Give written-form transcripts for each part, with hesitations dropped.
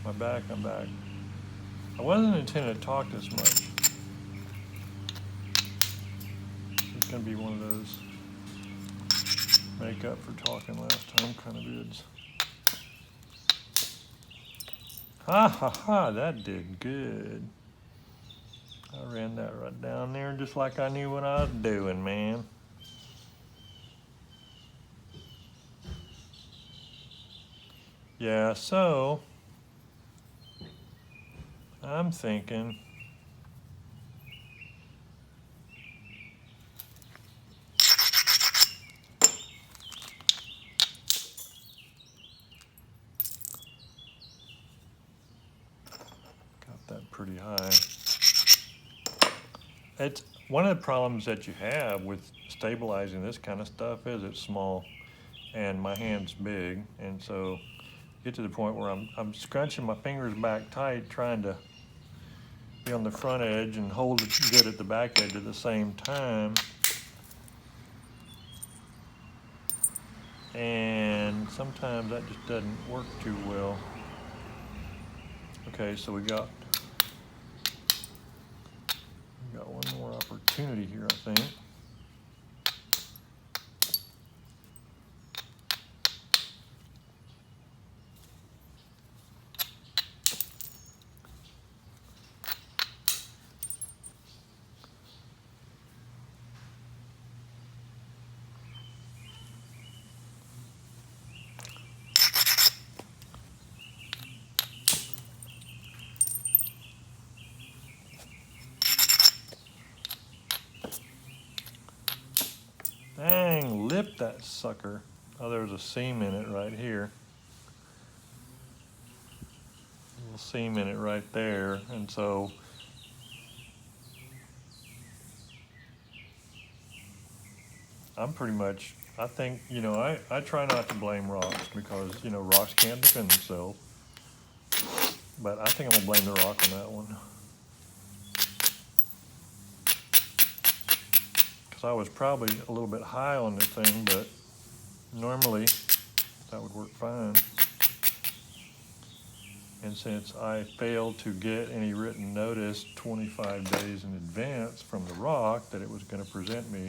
I'm back. I wasn't intending to talk this much. It's gonna be one of those make up for talking last time kind of vids. Ha ha ha, that did good. I ran that right down there just like I knew what I was doing, man. Yeah, so I'm thinking got that pretty high. It's one of the problems that you have with stabilizing this kind of stuff is it's small and my hand's big, and so get to the point where I'm scrunching my fingers back tight trying to be on the front edge and hold it good at the back edge at the same time. And sometimes that just doesn't work too well. Okay, so we got one more opportunity here, I think. Dang, lip that sucker. Oh, there's a seam in it right here. A little seam in it right there. And so I'm pretty much, I think, I try not to blame rocks because, rocks can't defend themselves. But I think I'm going to blame the rock on that one. Because I was probably a little bit high on the thing, but normally that would work fine. And since I failed to get any written notice 25 days in advance from the rock that it was going to present me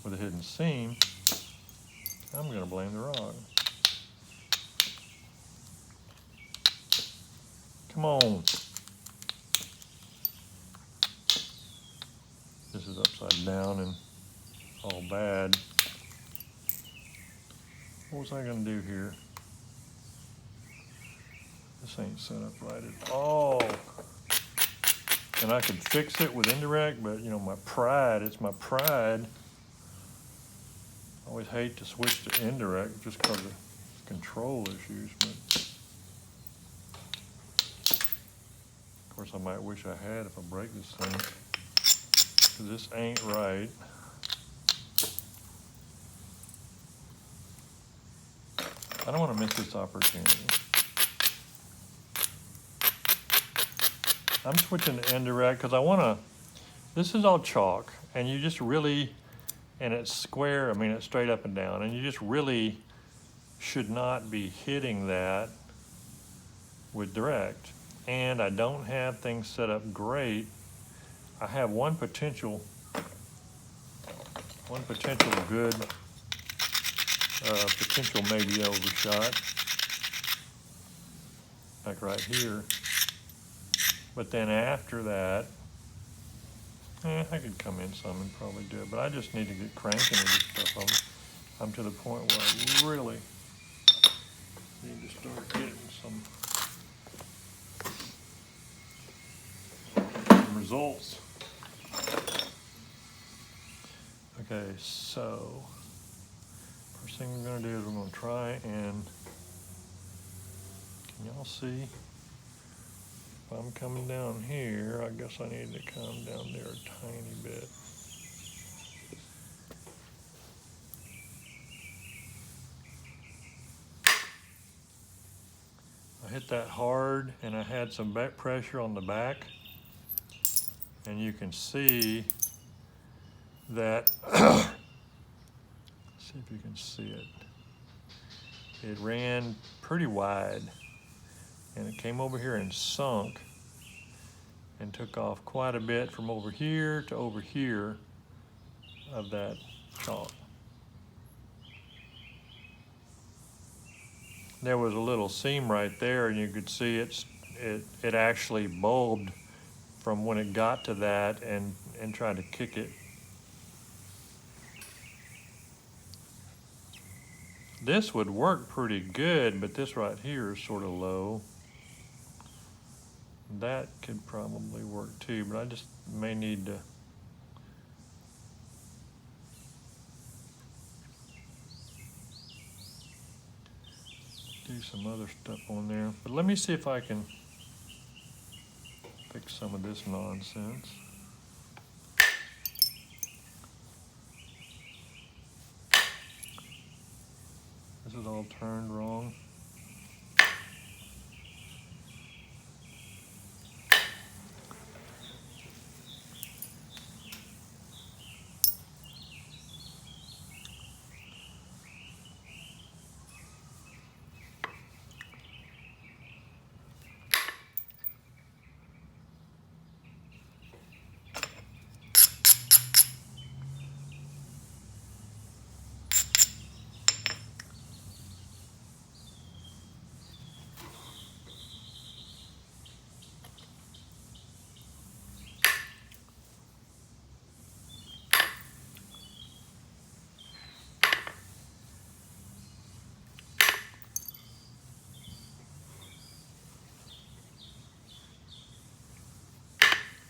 with a hidden seam, I'm going to blame the rock. Come on. This is upside down and all bad. What was I going to do here? This ain't set up right at all. And I could fix it with indirect, but my pride, it's my pride. I always hate to switch to indirect just because of control issues, but of course I might wish I had if I break this thing, because this ain't right. I don't want to miss this opportunity. I'm switching to indirect because I want to, this is all chalk, and you just really, and it's square, it's straight up and down, and you just really should not be hitting that with direct. And I don't have things set up great. I have one potential good, potential maybe overshot, like right here. But then after that, I could come in some and probably do it, but I just need to get cranking with this stuff. I'm to the point where I really need to start getting some results. Okay, so first thing we're going to do is we're going to try and, can y'all see? If I'm coming down here, I guess I need to come down there a tiny bit. I hit that hard and I had some back pressure on the back, and you can see that, see if you can see it. It ran pretty wide, and it came over here and sunk and took off quite a bit from over here to over here of that chalk. There was a little seam right there, and you could see it actually bulbed from when it got to that and tried to kick it. This would work pretty good, but this right here is sort of low. That could probably work too, but I just may need to do some other stuff on there. But let me see if I can fix some of this nonsense. This is all turned wrong.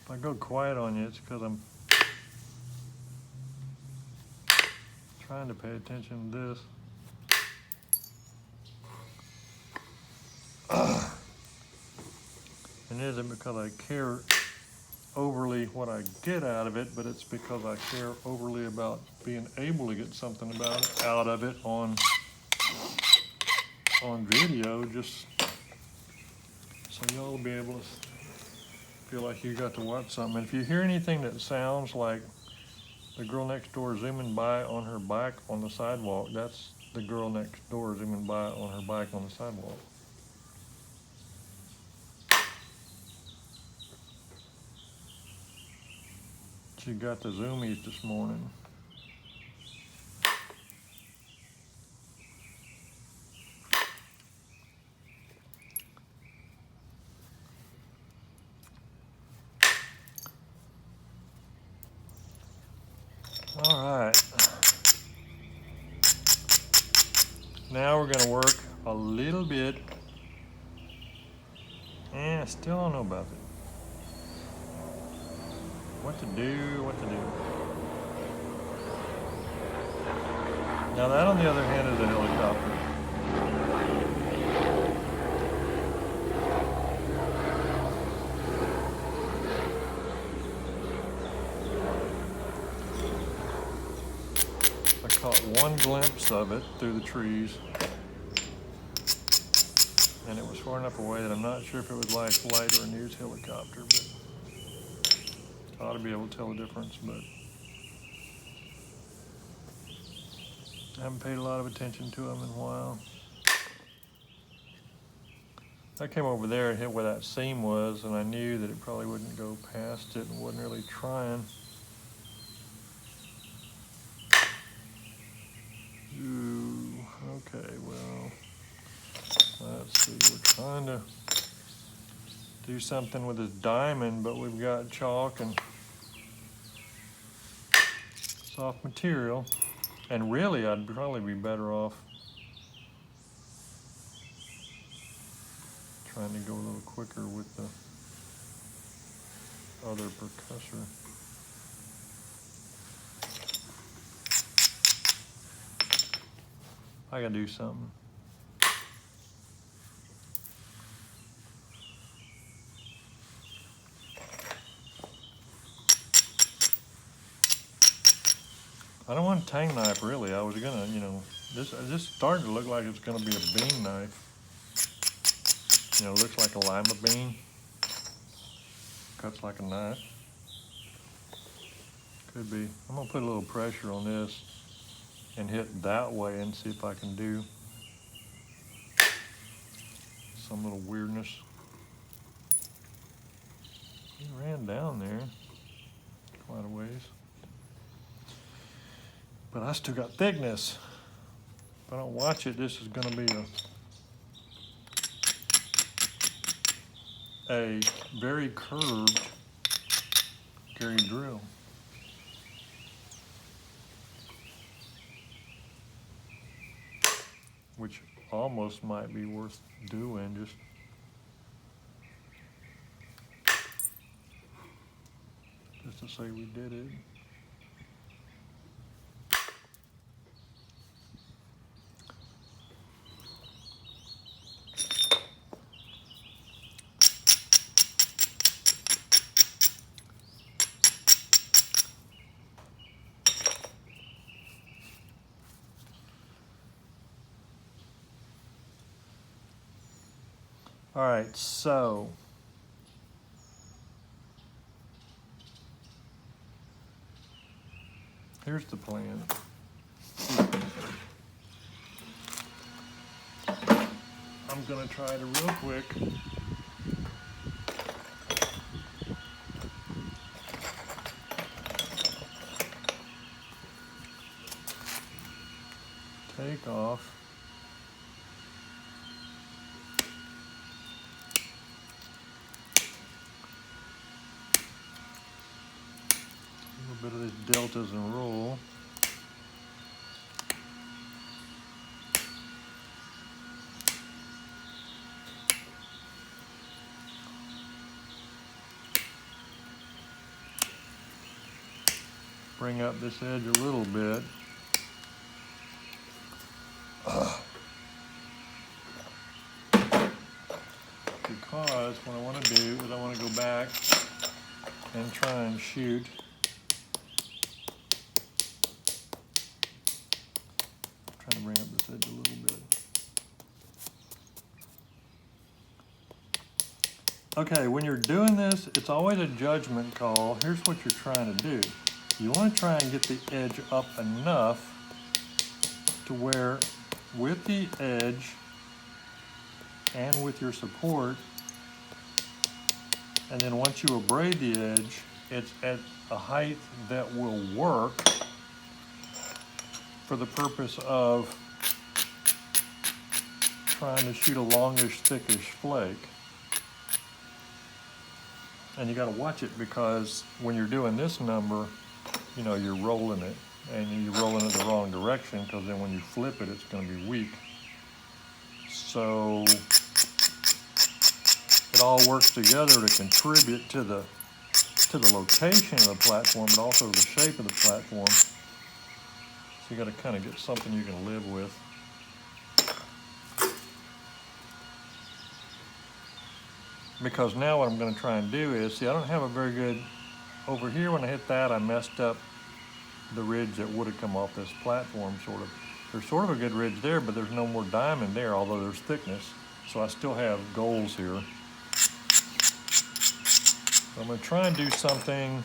If I go quiet on you, it's because I'm trying to pay attention to this. And it isn't because I care overly what I get out of it, but it's because I care overly about being able to get something out of it on video, just so y'all will be able to feel like you got to watch something. And if you hear anything that sounds like the girl next door zooming by on her bike on the sidewalk, that's the girl next door zooming by on her bike on the sidewalk. She got the zoomies this morning. All right. Now we're going to work a little bit. I still don't know about it. What to do. Now that, on the other hand, is a helicopter. I caught one glimpse of it through the trees, and it was far enough away that I'm not sure if it was live flight or a news helicopter, but I ought to be able to tell the difference, but I haven't paid a lot of attention to them in a while. I came over there and hit where that seam was, and I knew that it probably wouldn't go past it and wasn't really trying. Ooh, okay, well, let's see, we're trying to do something with this diamond, but we've got chalk and soft material, and really I'd probably be better off trying to go a little quicker with the other percussor. I gotta do something. I don't want a tang knife, really. I was gonna, this started to look like it's gonna be a bean knife. It looks like a lima bean. Cuts like a knife. Could be. I'm gonna put a little pressure on this and hit that way and see if I can do some little weirdness. It ran down there quite a ways. But I still got thickness. If I don't watch it, this is gonna be a very curved Gary drill. Which almost might be worth doing, just to say we did it. All right, so here's the plan. I'm gonna try to real quick take off a little bit of these deltas and roll. Bring up this edge a little bit. Because what I want to do is I want to go back and try and shoot trying to bring up this edge a little bit. Okay, when you're doing this, it's always a judgment call. Here's what you're trying to do. You want to try and get the edge up enough to where with the edge and with your support, and then once you abrade the edge, it's at a height that will work for the purpose of trying to shoot a longish, thickish flake. And you got to watch it, because when you're doing this number, you know, you're rolling it, and you're rolling it the wrong direction, because then when you flip it, it's going to be weak. So it all works together to contribute to the location of the platform, but also the shape of the platform. So you got to kind of get something you can live with. Because now what I'm going to try and do is, see, I don't have a very good, over here when I hit that, I messed up the ridge that would have come off this platform, sort of. There's sort of a good ridge there, but there's no more diamond there, although there's thickness. So I still have goals here. So I'm going to try and do something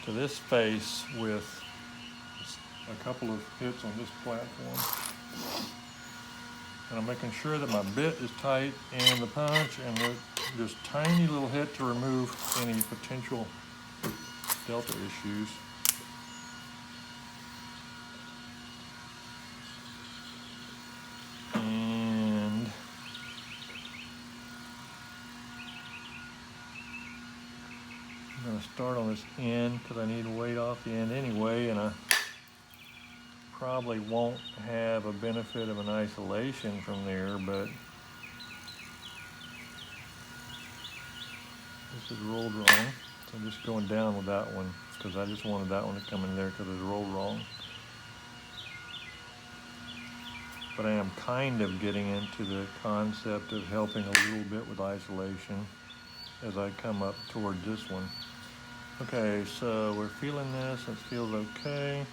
to this face with a couple of hits on this platform. And I'm making sure that my bit is tight in the punch, and with just tiny little hit to remove any potential delta issues. And I'm going to start on this end because I need weight off the end anyway, and I probably won't have a benefit of an isolation from there, but this is rolled wrong. So I'm just going down with that one because I just wanted that one to come in there because it's rolled wrong. But I am kind of getting into the concept of helping a little bit with isolation as I come up toward this one. Okay, so we're feeling this. It feels okay.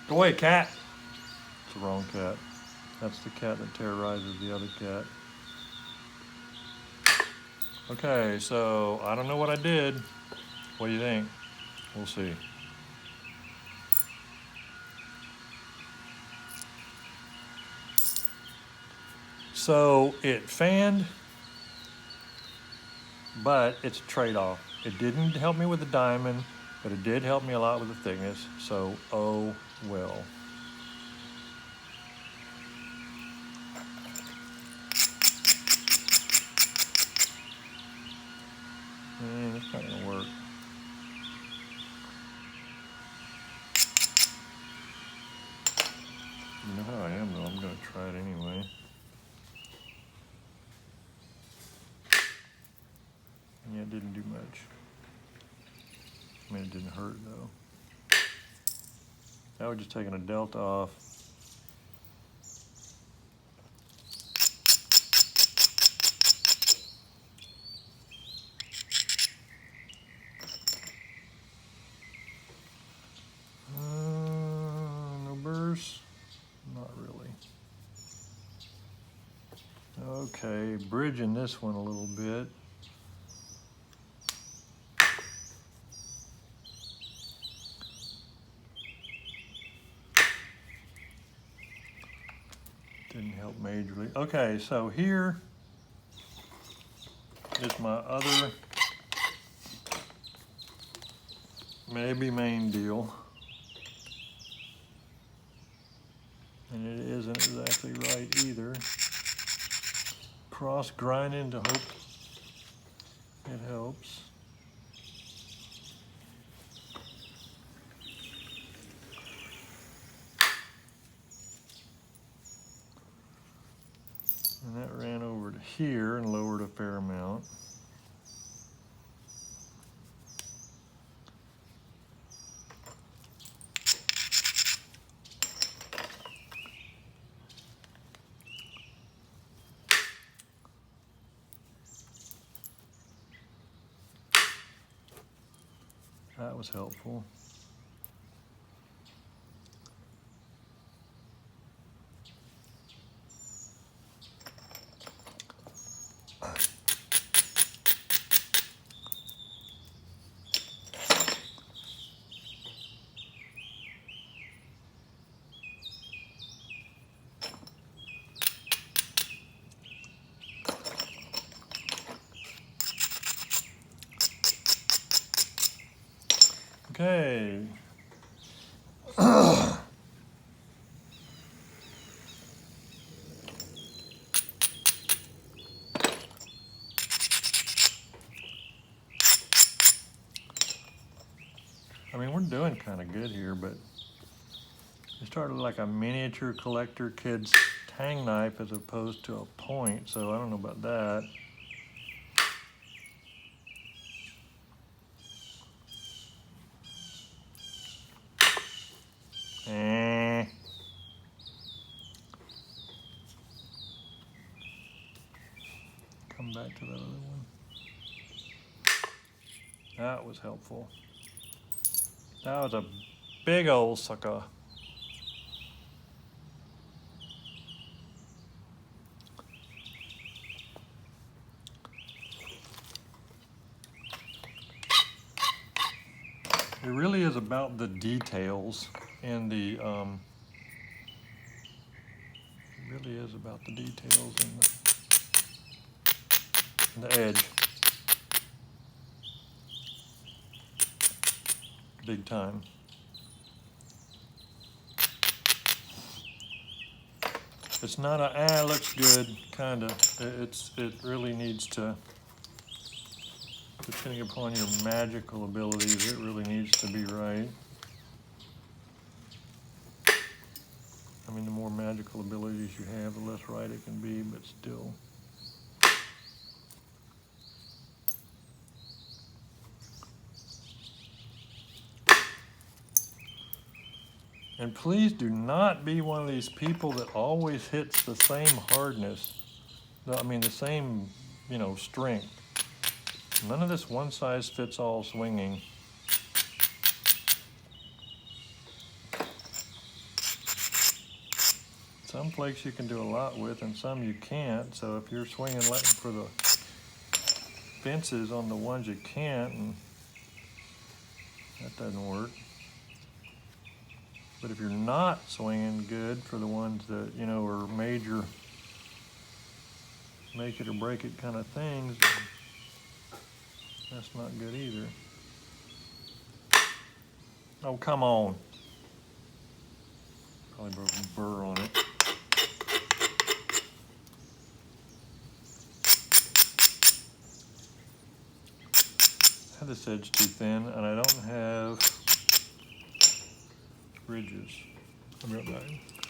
Go away, cat. It's the wrong cat. That's the cat that terrorizes the other cat. Okay, so I don't know what I did. What do you think? We'll see. So it fanned, but it's a trade-off. It didn't help me with the diamond, but it did help me a lot with the thickness, so oh well. It's not gonna work. You know how I am though, I'm gonna try it anyway. Yeah, it didn't do much. I mean, it didn't hurt though. Now we're just taking a delta off. No burrs? Not really. Okay, bridging this one a little bit. Didn't help majorly. Okay, so here is my other maybe main deal. And it isn't exactly right either. Cross grinding to hope it helps. And that ran over to here and lowered a fair amount. That was helpful. Okay. I mean, we're doing kind of good here, but it started like a miniature collector kid's tang knife as opposed to a point, so I don't know about that. Come back to that other one. That was helpful. That was a big old sucker. It really is about the details in the, it really is about the details in the edge. Big time. It's not a, looks good, kinda. It really needs to, depending upon your magical abilities, it really needs to be right. I mean, the more magical abilities you have, the less right it can be, but still. And please do not be one of these people that always hits the same hardness. I mean, the same, strength. None of this one size fits all swinging. Some flakes you can do a lot with and some you can't. So if you're swinging for the fences on the ones you can't, and that doesn't work. But if you're not swinging good for the ones that, are major make it or break it kind of things. That's not good either. Oh, come on. Probably broke a burr on it. I had this edge too thin, and I don't have ridges. I'll be right back.